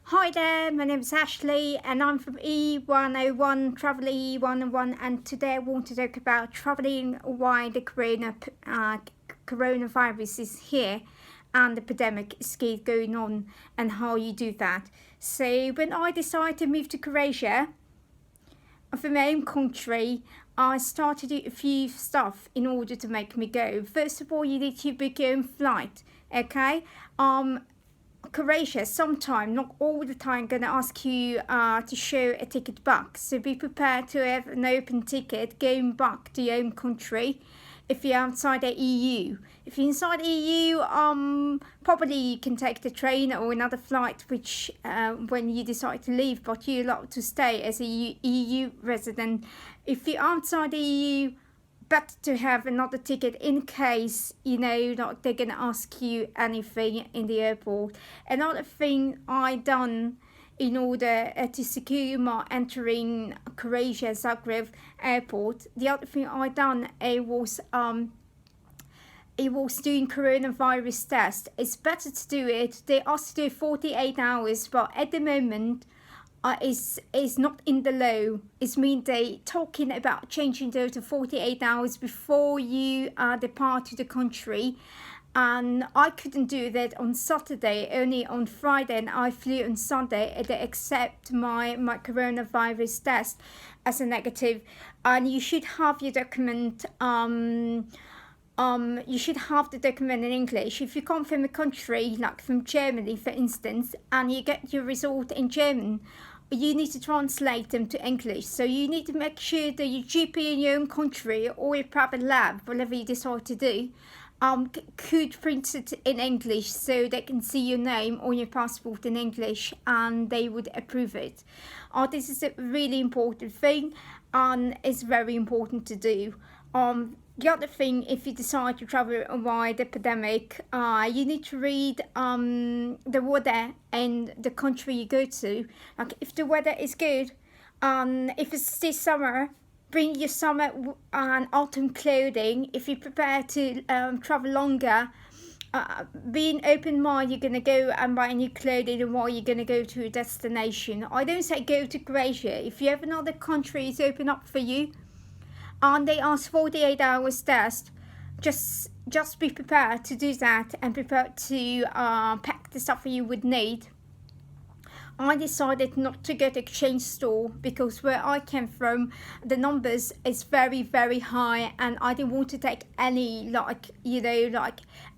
Hi there, my name is Ashley and I'm from E101, Travel E101, and today I want to talk about travelling while the coronavirus is here and the pandemic is still going on and how you do that. So when I decided to move to Croatia, from my own country, I started a few stuff in order to make me go. First of all, you need to book your own flight, okay? Croatia, sometime, not all the time, gonna ask you to show a ticket back. So be prepared to have an open ticket going back to your own country if you're outside the EU. If you're inside the EU, probably you can take the train or another flight which when you decide to leave, but you're allowed to stay as a EU resident. If you're outside the EU, better to have another ticket in case, like they're gonna ask you anything in the airport. Another thing I done in order to secure my entering Croatia Zagreb airport, the other thing I done was doing coronavirus test. It's better to do it. They ask to do 48 hours, but at the moment is not in the law. It means they talking about changing those to 48 hours before you depart to the country. And I couldn't do that on Saturday, only on Friday, and I flew on Sunday, and they accept my coronavirus test as a negative. And you should have your document you should have the document in English. If you come from a country like from Germany, for instance, and you get your result in German, you need to translate them to English. So you need to make sure that your GP in your own country or your private lab, whatever you decide to do, could print it in English so they can see your name on your passport in English and they would approve it. This is a really important thing and it's very important to do. The other thing, if you decide to travel while the pandemic, you need to read the weather and the country you go to. Like if the weather is good, if it's this summer, bring your summer and autumn clothing. If you prepare to travel longer, being open-minded, you're going to go and buy new clothing while you're going to go to a destination. I don't say go to Croatia. If you have another country, it's open up for you. And they ask 48 hours test. Just be prepared to do that and prepared to pack the stuff you would need. I decided not to go to exchange store because where I came from, the numbers is very, very high, and I didn't want to take any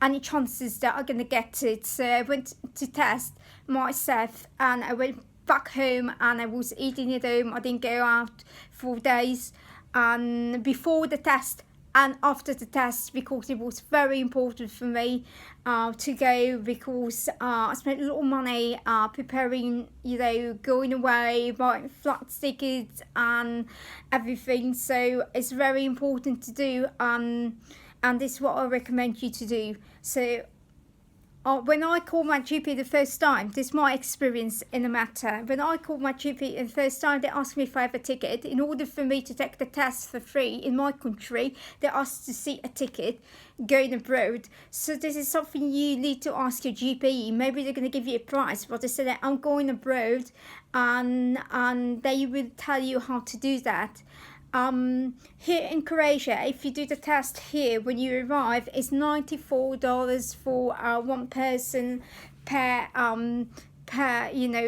any chances that I'm gonna get it. So I went to test myself, and I went back home, and I was eating at home. I didn't go out for days. And before the test and after the test, because it was very important for me to go, because I spent a lot of money preparing, going away, buying flight tickets and everything. So it's very important to do, and this is what I recommend you to do. So when I called my GP the first time, this is my experience in the matter. When I called my GP the first time, they asked me if I have a ticket. In order for me to take the test for free in my country, they asked to see a ticket going abroad. So this is something you need to ask your GP. Maybe they're going to give you a price, but they said that I'm going abroad, and they will tell you how to do that. Here in Croatia, if you do the test here when you arrive, it's $94 for one person per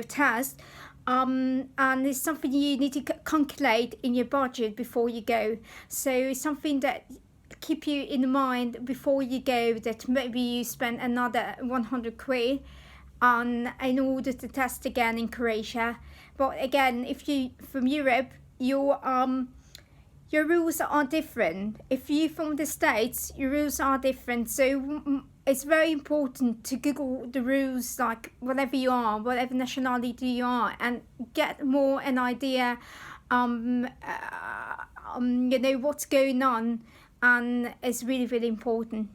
test. And it's something you need to calculate in your budget before you go. So it's something that keep you in mind before you go, that maybe you spend another 100 quid in order to test again in Croatia. But again, if you from Europe, your rules are different. If you're from the States, your rules are different. So it's very important to Google the rules, like whatever you are, whatever nationality you are, and get more an idea, what's going on. And it's really, really important.